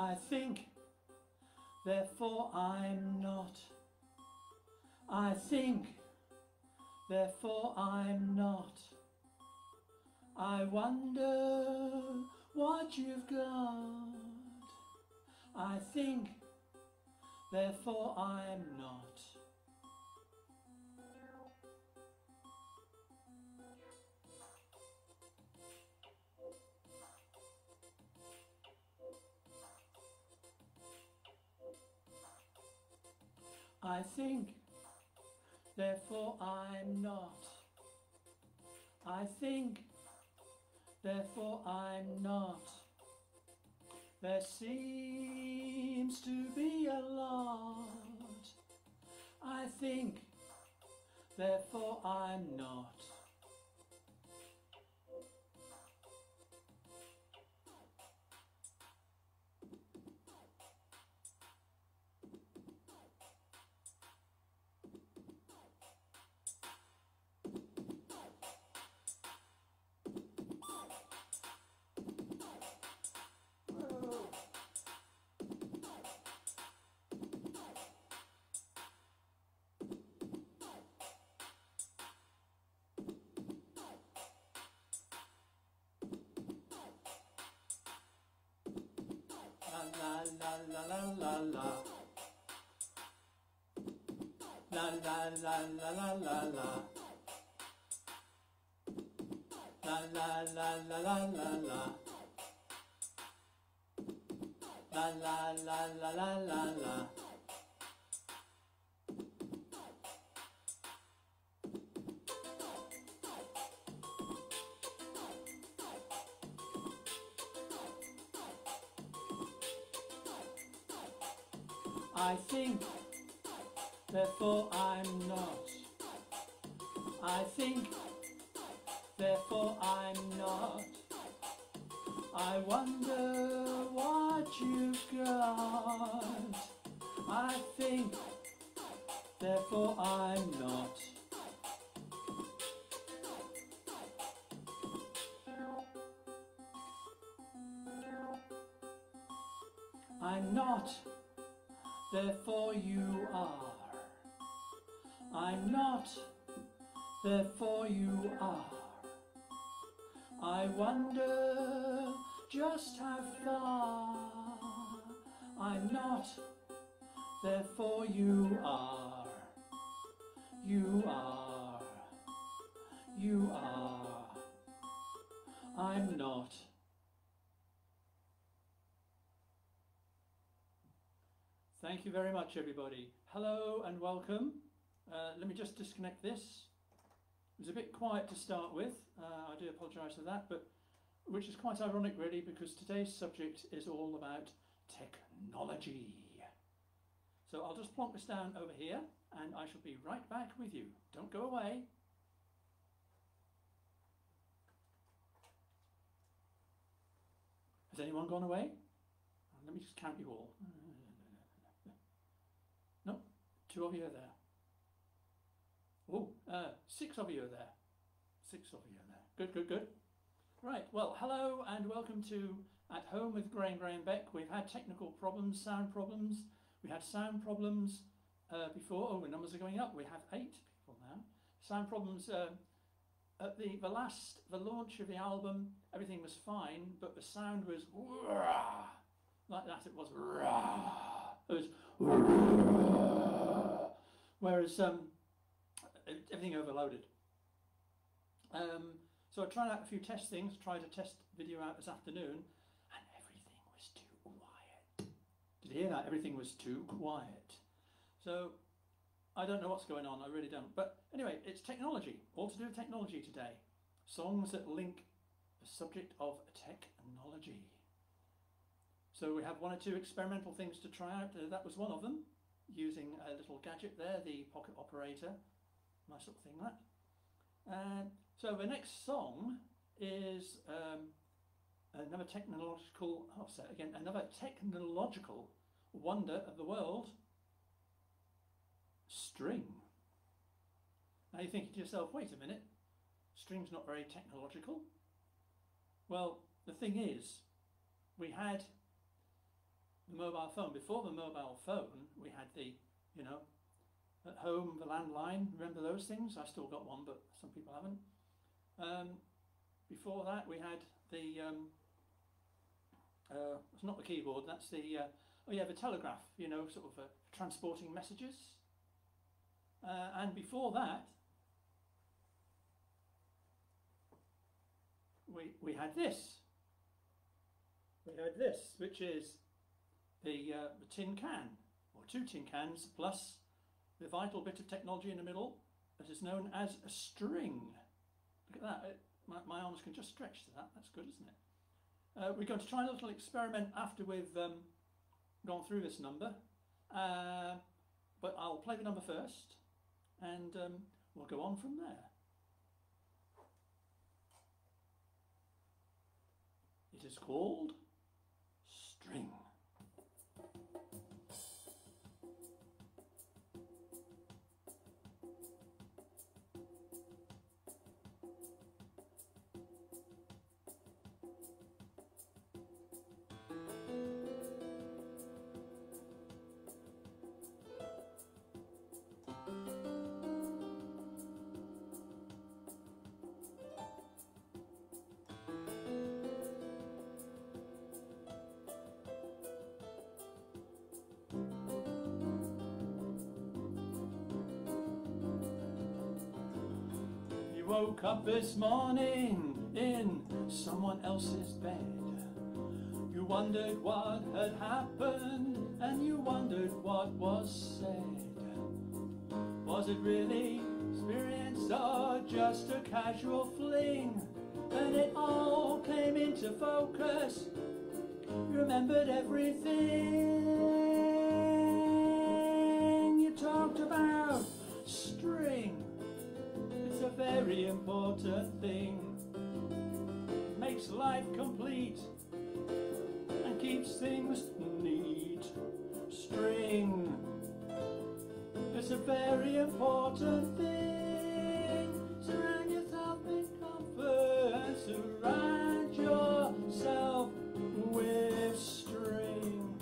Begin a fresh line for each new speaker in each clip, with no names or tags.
I think, therefore I'm not. I think, therefore I'm not. I wonder what you've got. I think, therefore I'm not. I think, therefore I'm not. I think, therefore I'm not. There seems to be a lot. I think, therefore I'm not. La la la la la la. La la la la la la la. La la la la la la la. La la la la la la la. I think, therefore I'm not. I think, therefore I'm not. I wonder what you've got. I think, therefore I'm not. I'm not, therefore you are. I'm not, therefore you are. I wonder just how far. I'm not, therefore you are. You are. You are. I'm not. Thank you very much, everybody. Hello and welcome. Let me just disconnect this. It was a bit quiet to start with. I do apologise for that, but which is quite ironic, really, because today's subject is all about technology. So I'll just plonk this down over here, and I shall be right back with you. Don't go away. Has anyone gone away? Let me just count you all. No, 2 of you are there. Oh, 6 of you are there. 6 of you are there. Good, good, good. Right, well, hello and welcome to At Home with Graham Beck. We've had technical problems, sound problems. We had sound problems before. Oh, the numbers are going up. We have 8 people now. Sound problems at the launch of the album. Everything was fine, but the sound was like that. It was it was whereas everything overloaded. So I tried out a few test things, tried a test video out this afternoon, and everything was too quiet. Did you hear that? Everything was too quiet. So I don't know what's going on, I really don't. But anyway, it's technology, all to do with technology today. Songs that link the subject of technology. So we have 1 or 2 experimental things to try out. That was one of them, using a little gadget there, the pocket operator. Nice little thing, that. So the next song is another technological, I'll say it again, another technological wonder of the world, string. Now you're thinking to yourself, wait a minute, string's not very technological. Well, the thing is, we had the mobile phone. Before the mobile phone, we had the, you know, at home, the landline. Remember those things? I still got one, but some people haven't. Before that, we had the, it's not the keyboard, that's the, oh yeah, the telegraph, you know, sort of transporting messages. And before that, we had this. We had this, which is the tin can, or 2 tin cans, plus the vital bit of technology in the middle that is known as a string. Look at that. My arms can just stretch to that. That's good, isn't it? We're going to try a little experiment after we've gone through this number. But I'll play the number first, and we'll go on from there. It is called string. Woke up this morning in someone else's bed. You wondered what had happened, and you wondered what was said. Was it really experience or just a casual fling? And it all came into focus. You remembered everything. You talked about string. It's a very important thing. Makes life complete and keeps things neat. String. It's a very important thing. Surround yourself in comfort and surround yourself with string.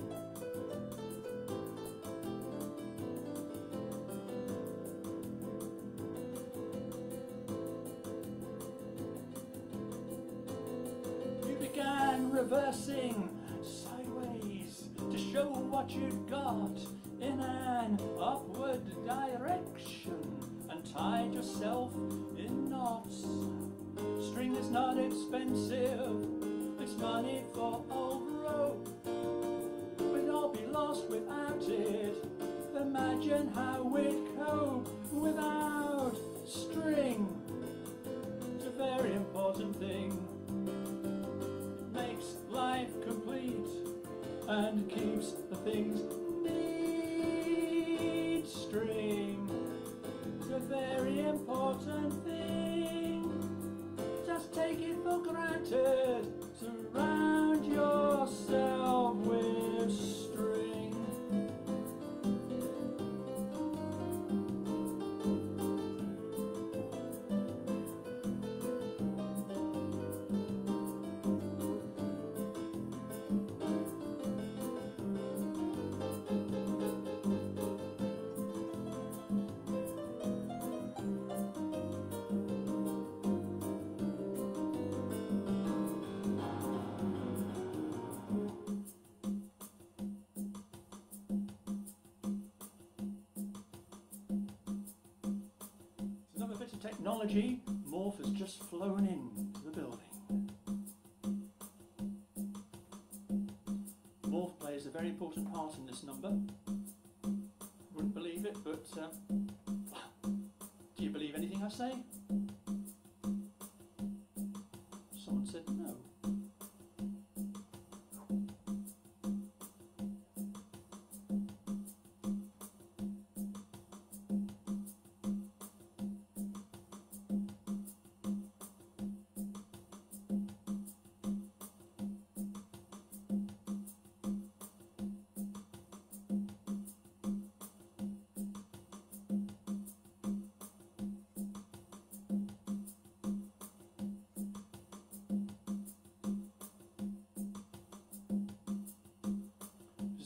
You began reversing sideways to show what you'd got in an upward direction, and tied yourself in knots. String is not expensive, it's money for old rope. We'd all be lost without it. Imagine how we'd cope without string. It's a very important thing. Makes life complete and keeps the things neat. String. It's a very important thing. Just take it for granted. Surround yourself with string. Technology, Morph has just flown into the building. Morph plays a very important part in this number. Wouldn't believe it, but do you believe anything I say? Someone said no.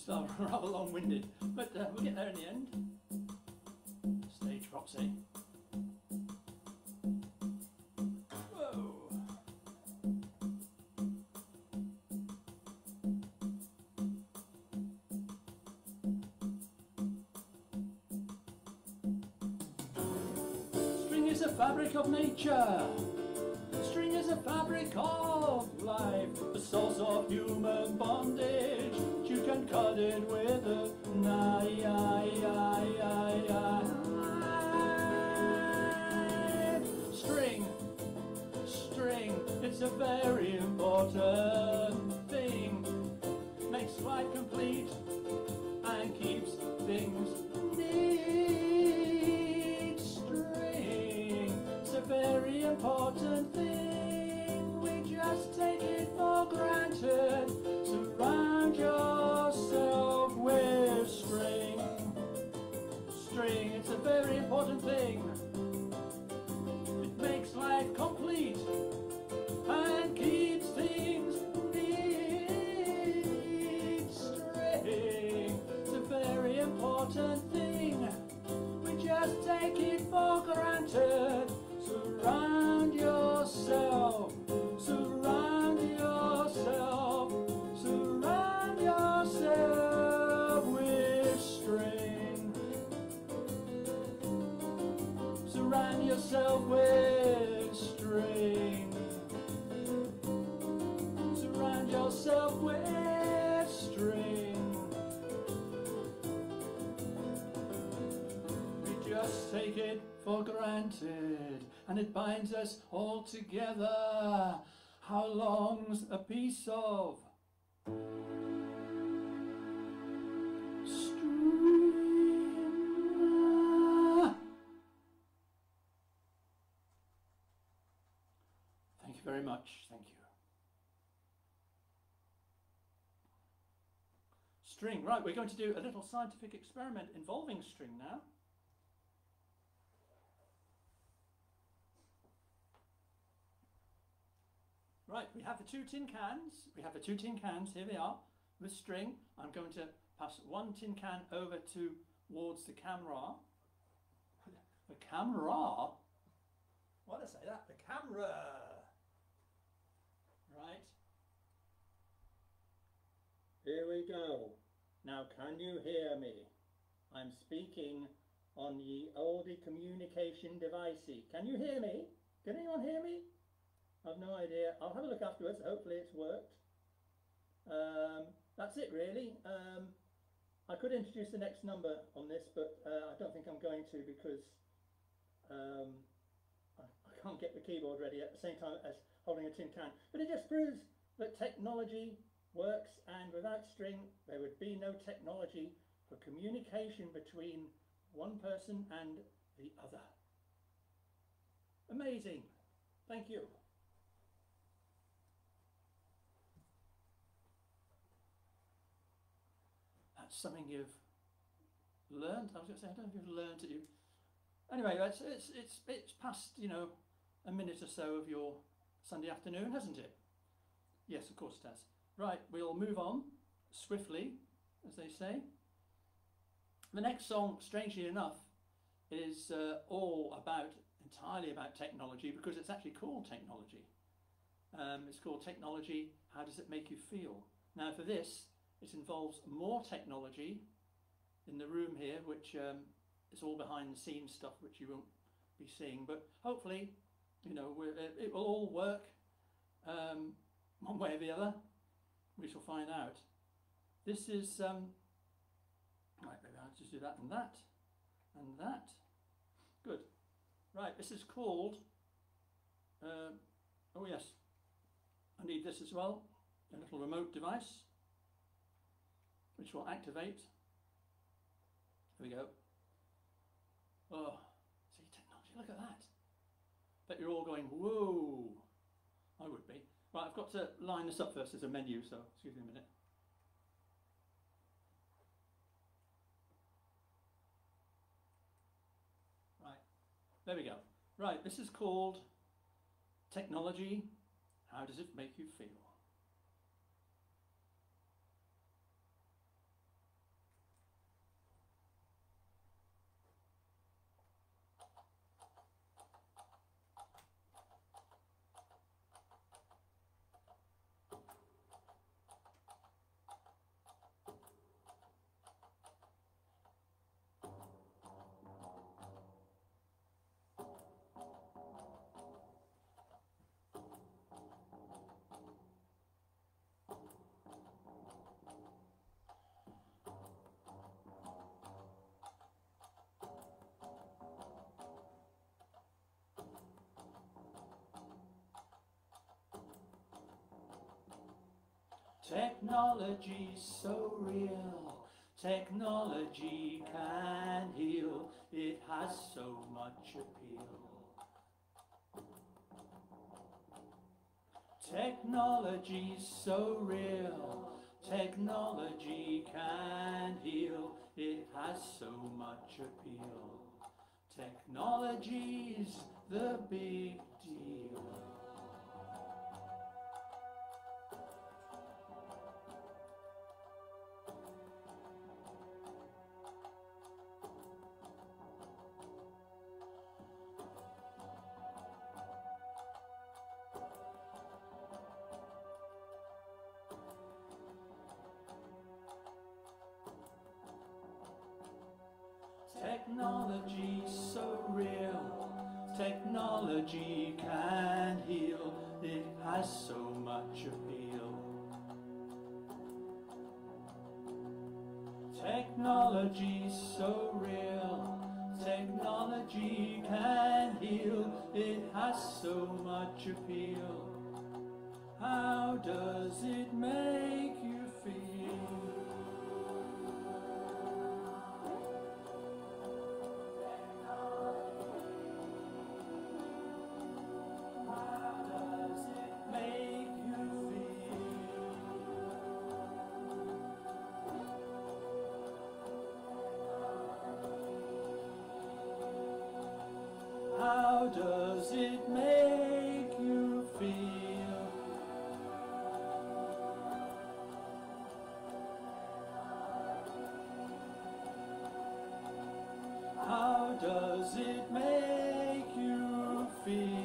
still rather long-winded, but we'll get there in the end. Stage proxy. Whoa! String is a fabric of nature. String is a fabric of life, a source of human bondage. You can cut it with a knife. String, string, it's a very important thing. Makes life complete and keeps things neat. String, it's a very important thing. We just take it for granted. Surround yourself with string. String, it's a very important thing. It makes life complete and keeps things neat. String, it's a very important thing. We just take it for granted. Surround yourself. Surround yourself. Surround yourself with string. Surround yourself with string. Surround yourself with string. We just take it for granted, and it binds us all together. How long's a piece of string? Thank you very much. Thank you. String. Right, we're going to do a little scientific experiment involving string now. Right, we have the two tin cans. Here they are, with string. I'm going to pass one tin can over towards the camera. The camera? Why did I say that? The camera! Right. Here we go. Now, can you hear me? I'm speaking on ye oldie communication devicey. Can you hear me? Can anyone hear me? I've no idea. I'll have a look afterwards. Hopefully it's worked. That's it really. I could introduce the next number on this, but I don't think I'm going to, because I can't get the keyboard ready at the same time as holding a tin can. But it just proves that technology works, and without string there would be no technology for communication between one person and the other. Amazing. Thank you. That's something you've learned. I was going to say, I don't know if you've learned it. Anyway, it's past, you know, a minute or so of your Sunday afternoon, hasn't it? Yes, of course it has. Right, we'll move on swiftly, as they say. The next song, strangely enough, is entirely about technology, because it's actually called Technology. It's called Technology, How Does It Make You Feel? Now for this, it involves more technology in the room here, which is all behind the scenes stuff which you won't be seeing, but hopefully, you know, it will all work one way or the other. We shall find out. This is right, maybe I'll just do that and that and that. Good. Right, this is called oh yes, I need this as well, a little remote device which will activate. Here we go. Oh, see, technology, look at that. Bet you're all going, whoa. I would be. Right, I've got to line this up first as a menu, so excuse me a minute. Right, there we go. Right, this is called Technology, How Does It Make You Feel? Technology's so real. Technology can heal. It has so much appeal. Technology's so real. Technology can heal. It has so much appeal. Technology's the big deal. Technology's so real. Technology can heal. It has so much appeal. Technology's so real. Technology can heal. It has so much appeal. How does it make you feel? How does it make you feel? How does it make you feel?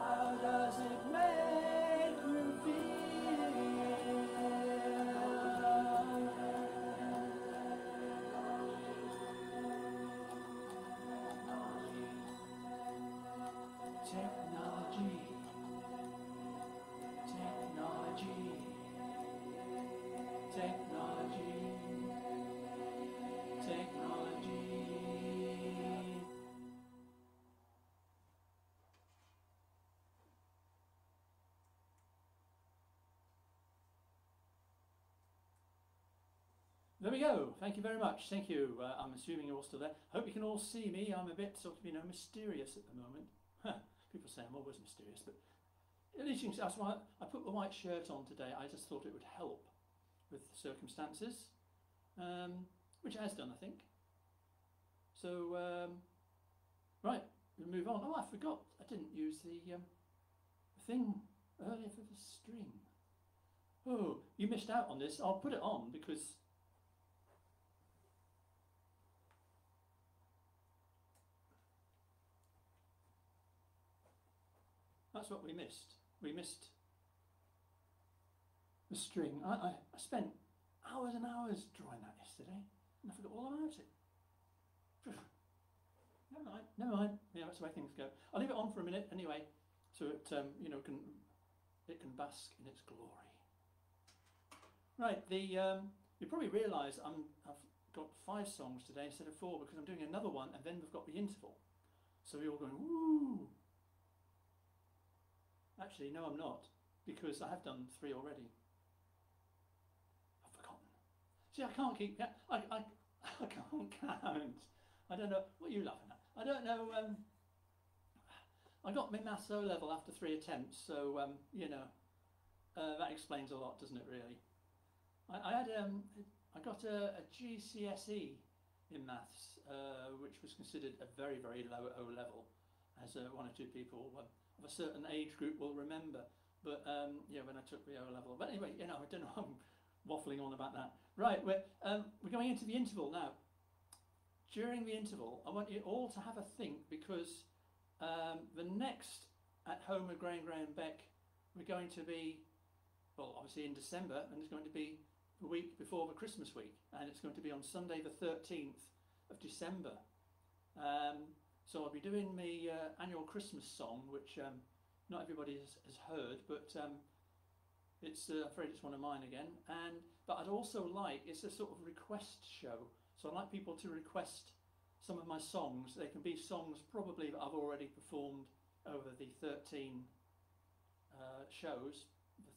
How does it make you feel? Technology, technology, technology, technology. There we go. Thank you very much. Thank you. I'm assuming you're all still there. Hope you can all see me. I'm a bit sort of, mysterious at the moment. People say I'm always mysterious, but at least you can see, that's why I put the white shirt on today. I just thought it would help with the circumstances, which it has done, I think. So, right, we'll move on. Oh, I forgot. I didn't use the thing earlier for the string. Oh, you missed out on this. I'll put it on because that's what we missed. We missed the string. I spent hours and hours drawing that yesterday, and I forgot all about it. Never mind. Yeah, that's the way things go. I'll leave it on for a minute anyway, so it it can bask in its glory. Right. You probably realise I've got 5 songs today instead of 4 because I'm doing another one, and then we've got the interval. So we're all going woo. Actually, no, I'm not, because I have done 3 already. I've forgotten. See, I can't keep. I can't count. I don't know what are you laughing at. I don't know. I got my maths O level after 3 attempts, so that explains a lot, doesn't it? Really. I got a GCSE in maths, which was considered a very, very low O level, as 1 or 2 people of a certain age group will remember. But when I took the O level. But anyway, I don't know. I'm waffling on about that. Right, we're going into the interval now. during the interval, I want you all to have a think, because the next At Home with Graham Beck, we're going to be, well, obviously in December, and it's going to be the week before the Christmas week, and it's going to be on Sunday the 13th of December. So I'll be doing the annual Christmas song, which not everybody has heard, but it's I'm afraid it's one of mine again. But I'd also like, it's a sort of request show, so I'd like people to request some of my songs. They can be songs probably that I've already performed over the 13 shows,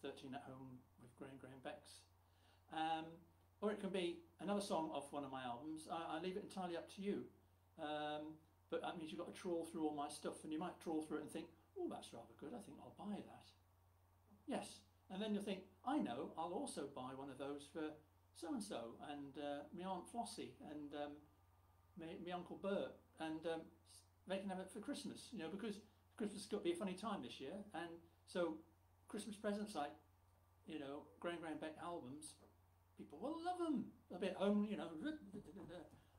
the 13 At Home with Graham Becks. Or it can be another song off one of my albums. I leave it entirely up to you. But that means you've got to trawl through all my stuff, and you might trawl through it and think, oh, that's rather good, I think I'll buy that. Yes, and then you'll think, I know, I'll also buy one of those for so-and-so, and my Aunt Flossie, and my Uncle Bert, and they can have it for Christmas, you know, because Christmas has got to be a funny time this year, and so Christmas presents like, you know, Graham Beck albums, people will love them. They'll be at home, you know,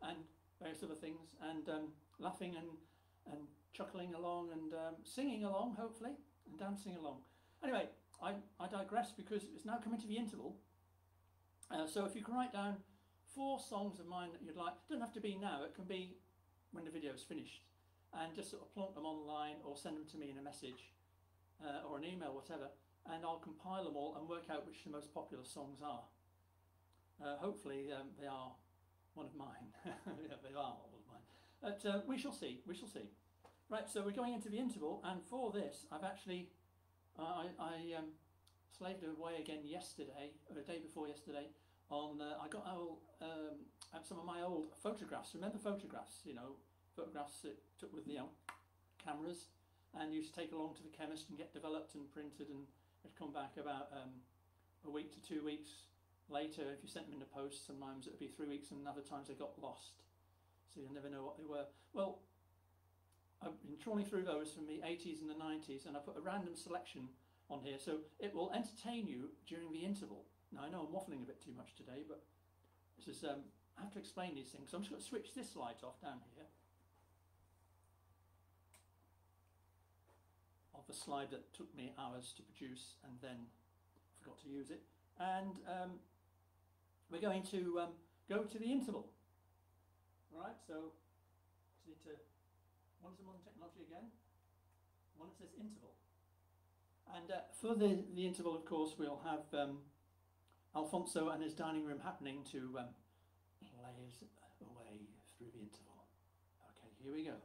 and various other things, and laughing and chuckling along, and singing along, hopefully, and dancing along. Anyway, I digress, because it's now coming to the interval. So if you can write down 4 songs of mine that you'd like, it doesn't have to be now, it can be when the video is finished, and just sort of plonk them online or send them to me in a message or an email, whatever, and I'll compile them all and work out which the most popular songs are. Hopefully they are one of mine. Yeah, they are all of mine. But we shall see, we shall see. Right, so we're going into the interval, and for this I've actually, I slaved away again yesterday, or the day before yesterday, on, I got some of my old photographs. Remember photographs, you know, photographs that took with, you know, cameras, and used to take along to the chemist and get developed and printed, and it'd come back about a week to 2 weeks later. If you sent them in the post, sometimes it would be 3 weeks, and other times they got lost, so you'll never know what they were. Well, I've been trawling through those from the 80s and the 90s, and I put a random selection on here, so it will entertain you during the interval. Now I know I'm waffling a bit too much today, but this is, I have to explain these things, so I'm just going to switch this light off down here, of the slide that took me hours to produce and then forgot to use it, and we're going to go to the interval. Alright, so just need to, one is the modern technology again, one that says interval. And for the interval, of course, we'll have Alfonso and his dining room happening to play us away through the interval. Okay, here we go then.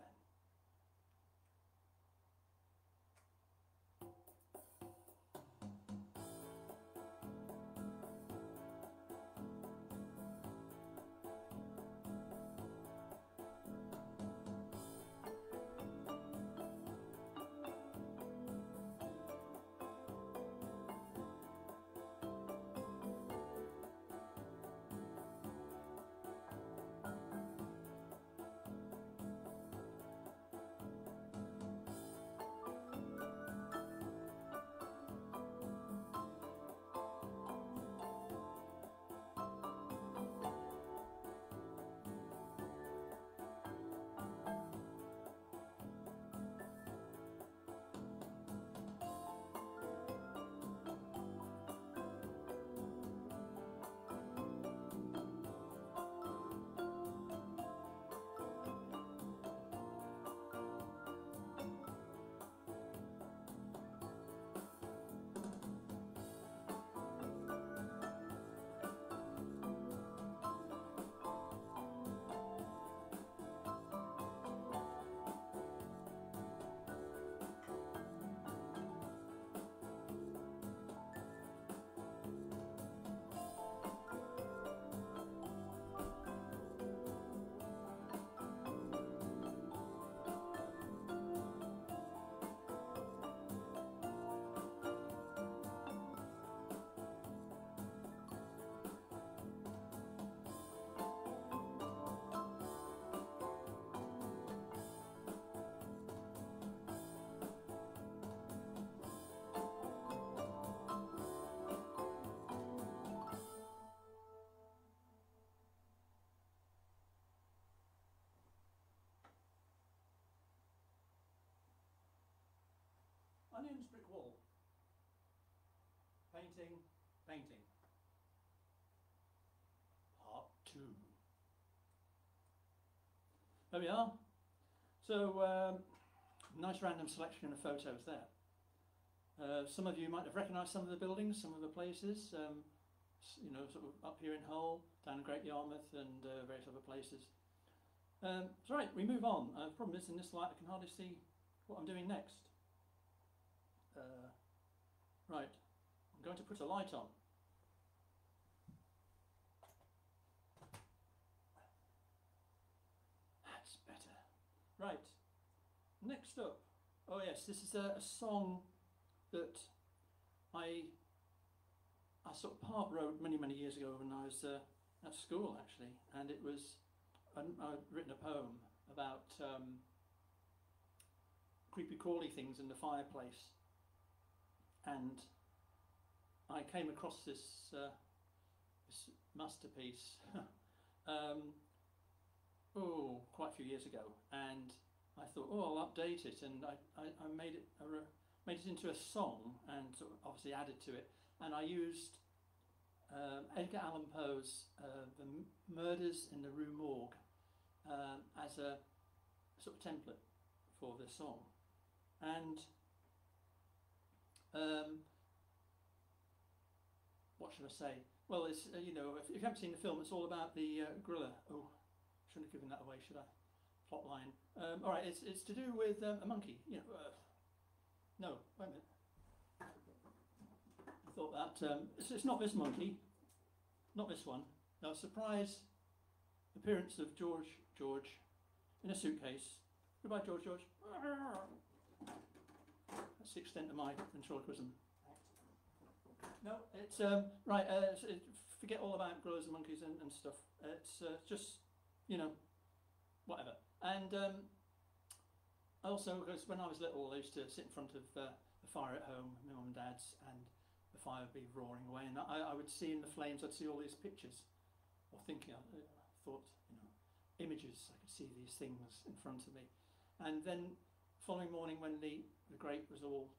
painting, painting. Part 2. There we are. So, nice random selection of photos there. Some of you might have recognised some of the buildings, some of the places, you know, sort of up here in Hull, down in Great Yarmouth and various other places. So right, we move on. The problem is in this light I can hardly see what I'm doing next. Right, I'm going to put a light on. That's better. Right, next up. Oh yes, this is a song that I sort of part wrote many years ago when I was at school actually, and it was I'd written a poem about creepy crawly things in the fireplace, and I came across this this masterpiece oh, quite a few years ago, and I thought, oh, I'll update it, and I made it into a song and sort of obviously added to it, and I used Edgar Allan Poe's The Murders in the Rue Morgue as a sort of template for the song. And what should I say? Well, it's you know, if you haven't seen the film, it's all about the gorilla. Oh, shouldn't have given that away, should I? Plot line. All right, it's to do with a monkey. You know, no, wait a minute. I thought that it's not this monkey, not this one. No, surprise appearance of George in a suitcase. Goodbye, George. That's the extent of my ventriloquism. No, it's right. Forget all about gorillas and monkeys and stuff. It's just, you know, whatever. And also, because when I was little, I used to sit in front of the fire at home, my mum and dad's, and the fire would be roaring away, and I would see in the flames, I'd see all these pictures, or thinking, I thought, you know, images. I could see these things in front of me. And then following morning, when the grate was all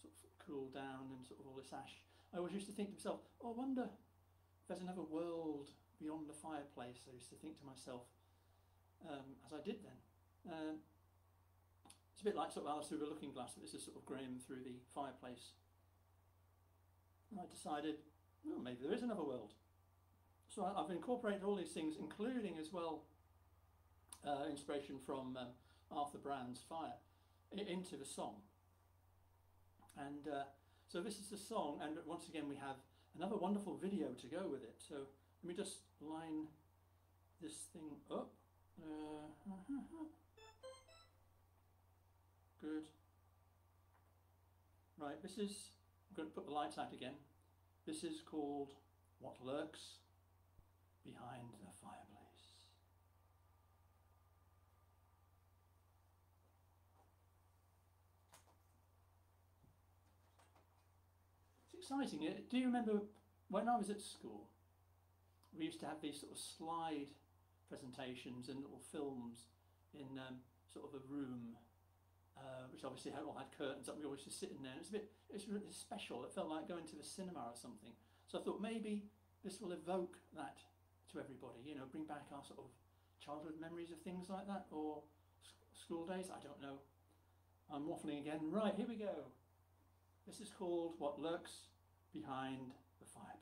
sort of cooled down and sort of all this ash, I always used to think to myself, oh, I wonder if there's another world beyond the fireplace. I used to think to myself, as I did then. It's a bit like sort of Alice through the looking glass, but this is sort of greying through the fireplace. And I decided, well, maybe there is another world. So I've incorporated all these things, including as well inspiration from Arthur Brown's Fire, into the song. And so this is the song, and once again we have another wonderful video to go with it. So let me just line this thing up. Good. Right, this is, I'm going to put the lights out again. This is called What Lurks Behind the Fireplace. It's exciting. Do you remember when I was at school, we used to have these sort of slide presentations and little films in sort of a room, which obviously all had curtains up. We always just sit in there. It's really special. It felt like going to the cinema or something. So I thought maybe this will evoke that to everybody. You know, bring back our sort of childhood memories of things like that, or school days. I don't know. I'm waffling again. Right, here we go. This is called What Lurks Behind the Fireplace.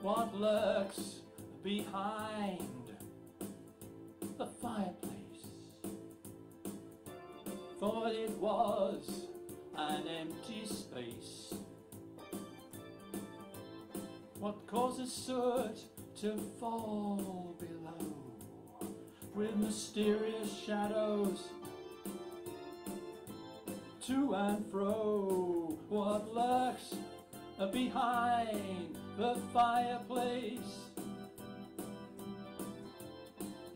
What lurks behind the fireplace? Thought it was an empty space. What causes soot to fall below with mysterious shadows to and fro? What lurks behind the fireplace?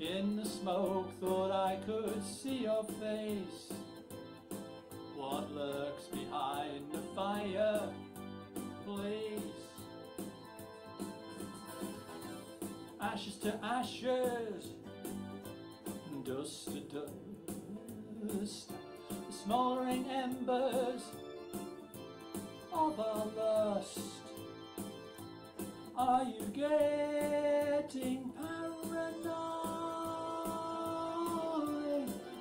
In the smoke thought I could see your face. What lurks behind the fireplace? Ashes to ashes, dust to dust, the smouldering embers of our lust. Are you getting paranoid?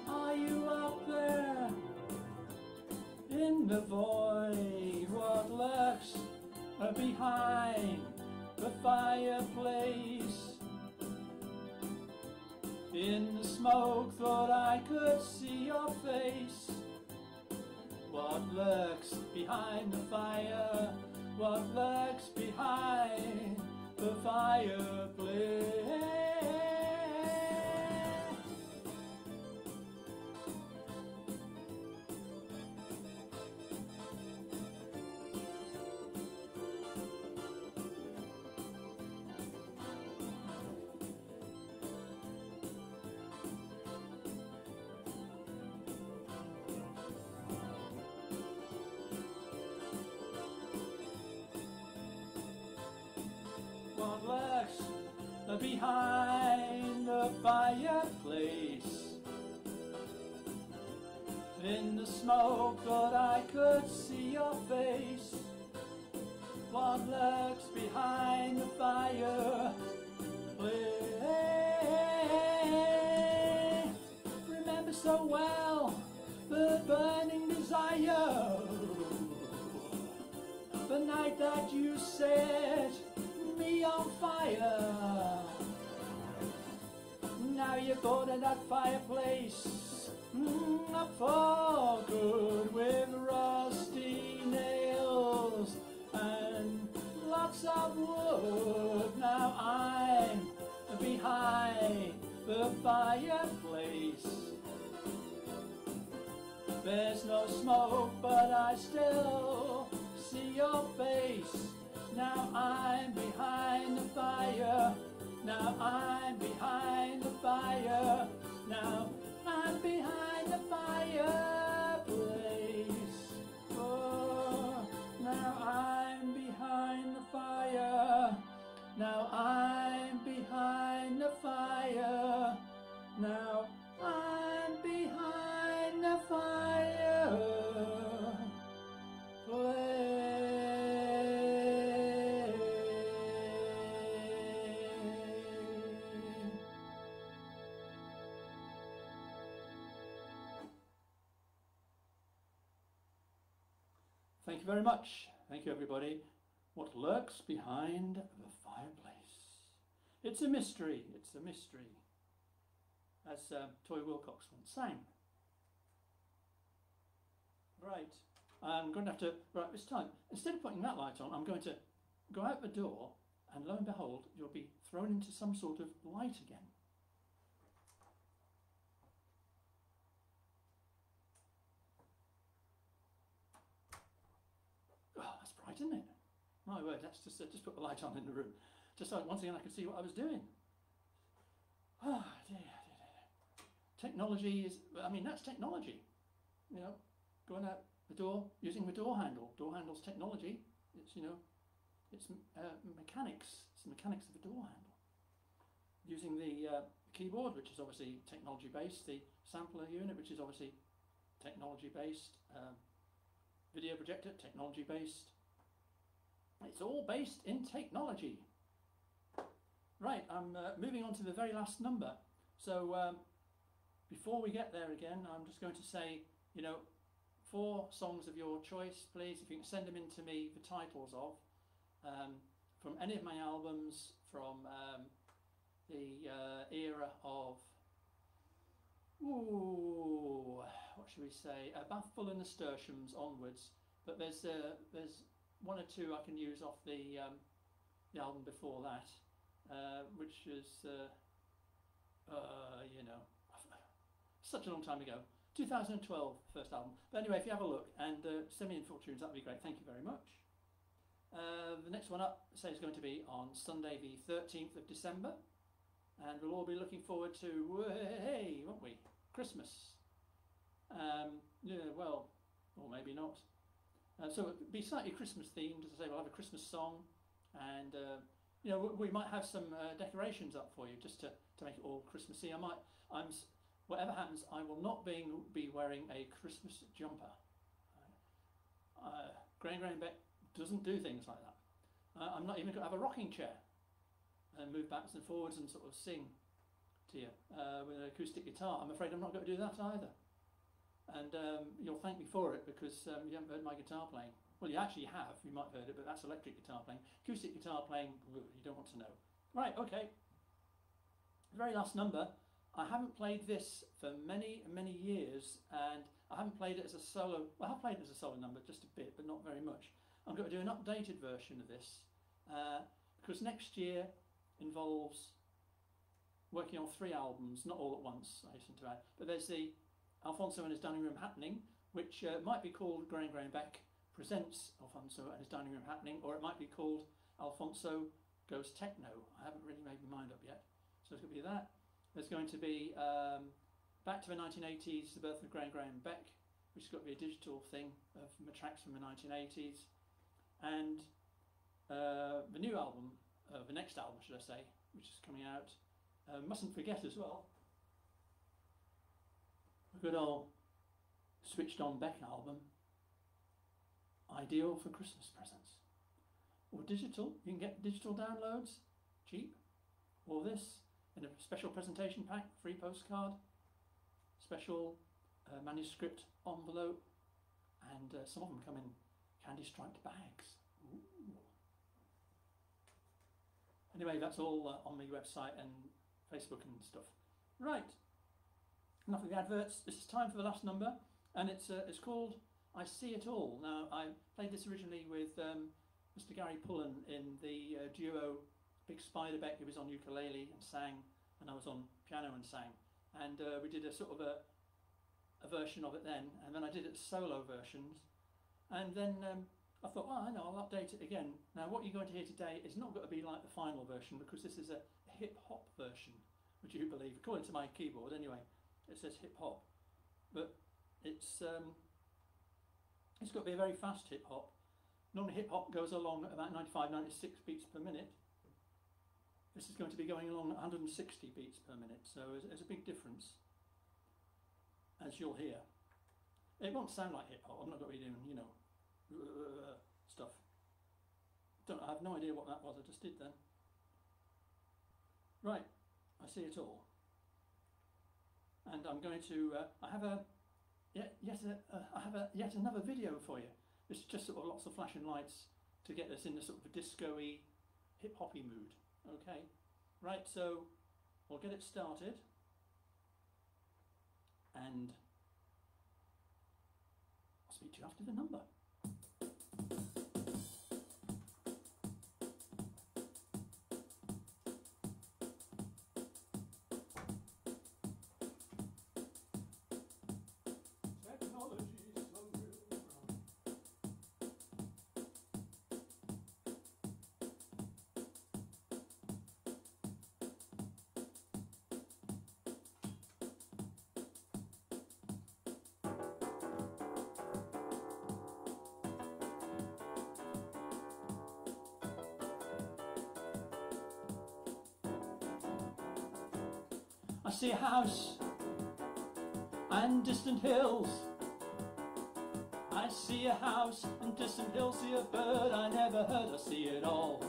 Are you up there in the void? What lurks behind the fireplace? In the smoke thought I could see your face. What lurks behind the fire? What lurks behind the fireplace? What lurks behind the fireplace? In the smoke thought I could see your face. What lurks behind the fireplace? Remember so well the burning desire, the night that you set me on fire. Now you're bored of that fireplace, up for good, with rusty nails and lots of wood. Now I'm behind the fireplace. There's no smoke, but I still see your face. Now I'm behind the fire. Now I'm behind the fire. Now I'm behind the fireplace. Oh, now I'm behind the fire. Now I'm behind the fire. Now I'm behind the fire. Thank you very much. Thank you, everybody. What lurks behind the fireplace? It's a mystery. It's a mystery. As Toy Wilcox once sang. Right. I'm going to have to, right, this time, instead of putting that light on, I'm going to go out the door and lo and behold, you'll be thrown into some sort of light again. Oh, that's bright, isn't it? My word, that's just put the light on in the room. Just so once again I could see what I was doing. Ah, dear, dear, dear. Technology is, I mean, that's technology. You know, going out the door, using the door handle. Door handle's technology. It's, you know, it's mechanics. It's the mechanics of the door handle. Using the keyboard, which is obviously technology based. The sampler unit, which is obviously technology based. Video projector, technology based. It's all based in technology. Right, I'm moving on to the very last number. So before we get there again, I'm just going to say, you know, 4 songs of your choice, please. If you can send them in to me, the titles of, from any of my albums, from the era of, what should we say, A Bath Full of Nasturtiums onwards. But there's 1 or 2 I can use off the the album before that, which is, you know, such a long time ago. 2012, first album. But anyway, if you have a look and send me in full tunes, that'd be great. Thank you very much. The next one up, say, is going to be on Sunday the 13th of December. And we'll all be looking forward to, hey, won't we? Christmas. Yeah, well, or maybe not. So it'll be slightly Christmas themed. As I say, we'll have a Christmas song. And, you know, we might have some decorations up for you just to make it all Christmassy. Whatever happens, I will not be wearing a Christmas jumper. Graham Beck doesn't do things like that. I'm not even going to have a rocking chair and move backwards and forwards and sort of sing to you with an acoustic guitar. I'm afraid I'm not going to do that either. And you'll thank me for it because you haven't heard my guitar playing. Well, you actually have. You might have heard it, but that's electric guitar playing. Acoustic guitar playing, you don't want to know. Right, okay. The very last number. I haven't played this for many, many years, and I haven't played it as a solo. Well, I have played it as a solo number, just a bit, but not very much. I'm going to do an updated version of this because next year involves working on 3 albums, not all at once, I hasten to add. But there's the Alfonso and His Dining Room Happening, which might be called Graham Beck Presents Alfonso and His Dining Room Happening, or it might be called Alfonso Goes Techno. I haven't really made my mind up yet. So it's going to be that. There's going to be Back to the 1980s, The Birth of Graham Beck, which has got to be a digital thing of tracks from the 1980s. And the new album, the next album should I say, which is coming out. Mustn't forget as well, a good old switched on Beck album, ideal for Christmas presents. Or digital, you can get digital downloads, cheap, or this. In a special presentation pack, free postcard, special manuscript envelope, and some of them come in candy striped bags. Ooh. Anyway, that's all on my website and Facebook and stuff. Right, enough of the adverts. This is time for the last number, and it's called I See It All. Now, I played this originally with Mr. Gary Pullen in the duo Big Spider Beck. He was on ukulele and sang, and I was on piano and sang, and we did a sort of a version of it then, and then I did it solo versions, and then I thought, oh, I know, I'll update it again. Now what you're going to hear today is not going to be like the final version, because this is a hip-hop version, would you believe? According to my keyboard anyway, it says hip-hop, but it's got to be a very fast hip-hop. Normally hip-hop goes along at about 95, 96 beats per minute. This is going to be going along at 160 beats per minute, so there's a big difference, as you'll hear. It won't sound like hip-hop. I'm not going to be doing, you know, stuff. I have no idea what that was I just did then. Right, I see it all. And I'm going to, I have yet another video for you. This is just sort of lots of flashing lights to get us in the sort of a disco-y, hip-hoppy mood. Okay, right, so we'll get it started, and I'll speak to you after the number. I see a house and distant hills. I see a house and distant hills. See a bird I never heard. I see it all.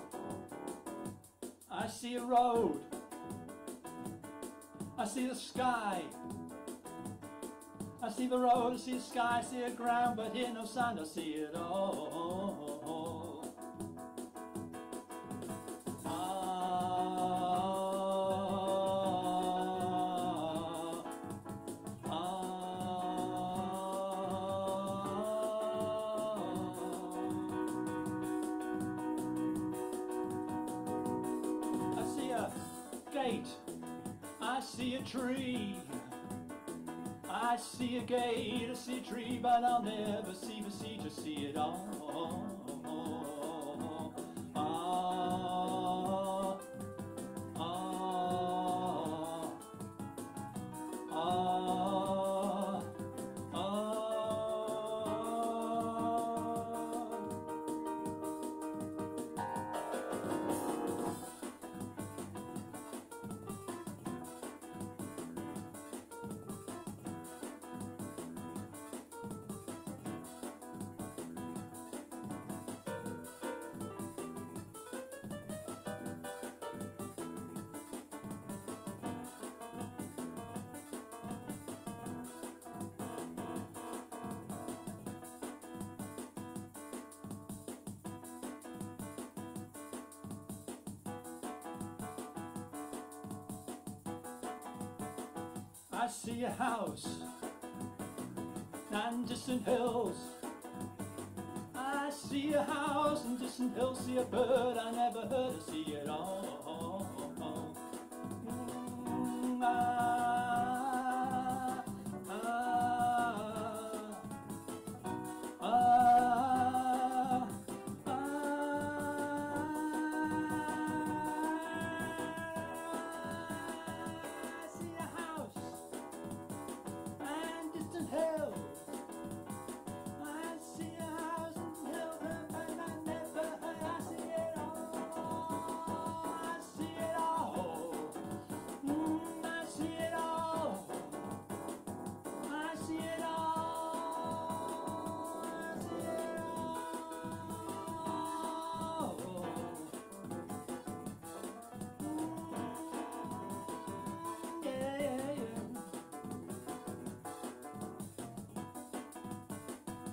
I see a road. I see the sky. I see the road, I see the sky, I see a ground, but hear no sound. I see it all. gate, I see a tree. I see a gate, I see a tree, but I'll never see the sea to see it all. I see a house and distant hills. I see a house and distant hills. See a bird I never heard of. See it all.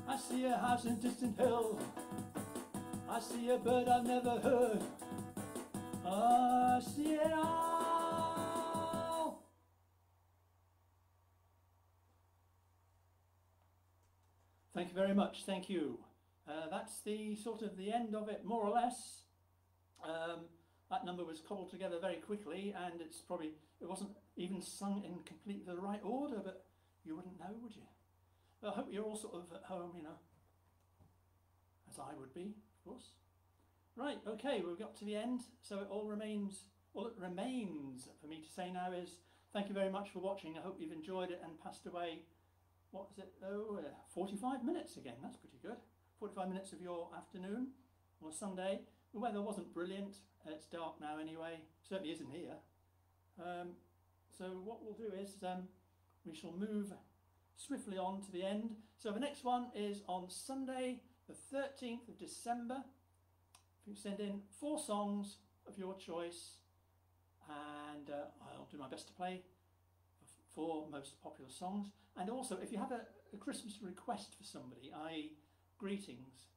I see a house in distant hill. I see a bird I've never heard. I see it all. Thank you very much. Thank you. That's the sort of the end of it, more or less. That number was cobbled together very quickly, and it wasn't even sung in completely the right order, but you wouldn't know, would you? I hope you're all sort of at home, you know, as I would be, of course. Right, okay, we've got to the end, so all it remains for me to say now is thank you very much for watching. I hope you've enjoyed it and passed away, what was it, 45 minutes again, that's pretty good. 45 minutes of your afternoon on a Sunday. The weather wasn't brilliant, it's dark now anyway, certainly isn't here. So what we'll do is we shall move swiftly on to the end. So the next one is on Sunday the 13th of December. If you send in 4 songs of your choice, and I'll do my best to play 4 most popular songs. And also if you have a Christmas request for somebody, i.e. greetings,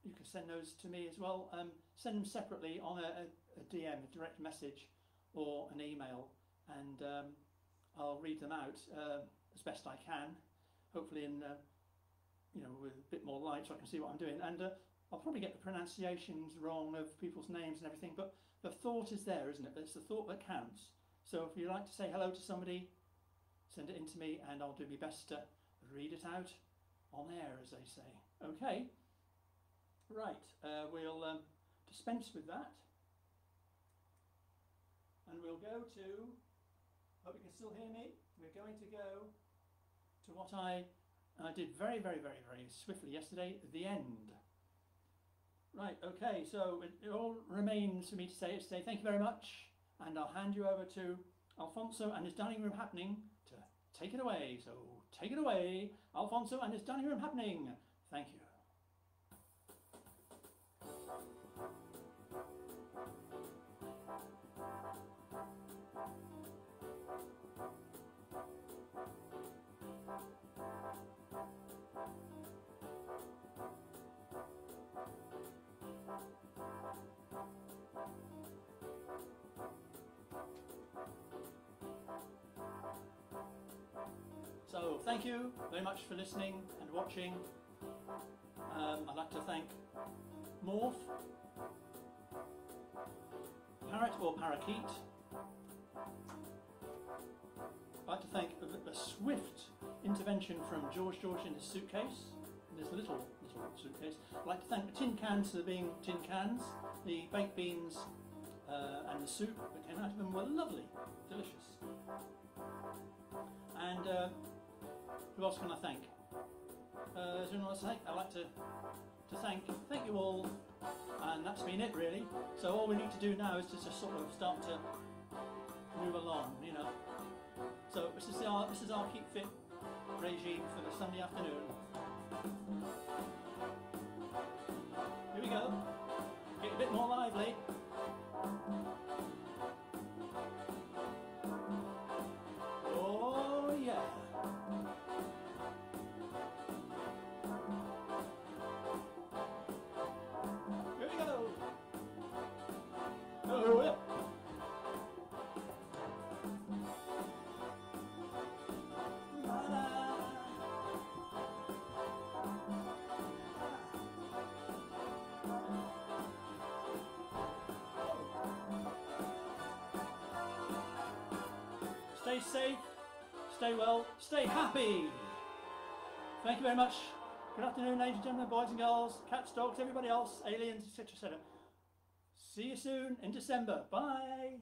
you can send those to me as well. Send them separately on a DM, a direct message, or an email, and I'll read them out as best I can, hopefully in you know, with a bit more light so I can see what I'm doing. And I'll probably get the pronunciations wrong of people's names and everything, but the thought is there, isn't it? It's the thought that counts. So if you like to say hello to somebody, send it in to me and I'll do my best to read it out on air, as they say. Okay, right, we'll dispense with that, and we'll go to, hope you can still hear me, we're going to go to what I did very swiftly yesterday, the end. Right, okay, so it all remains for me to say thank you very much, and I'll hand you over to Alfonso and his dining room happening to take it away. So take it away, Alfonso and his dining room happening. Thank you. So thank you very much for listening and watching. I'd like to thank Morph, Parrot or Parakeet, I'd like to thank a swift intervention from George in his suitcase, in this little suitcase. I'd like to thank the tin cans for being tin cans. The baked beans and the soup that came out of them were lovely, delicious. And who else can I thank? Is there anyone else to thank? I'd like to thank you all, and that's been it really. So all we need to do now is to just sort of start to move along, you know. So this is our keep fit regime for the Sunday afternoon. Here we go. Get a bit more lively. Oh yeah. Here we go. Oh yeah. Stay safe, stay well, stay happy. Thank you very much. Good afternoon, ladies and gentlemen, boys and girls, cats, dogs, everybody else, aliens, etc., etc. See you soon in December. Bye.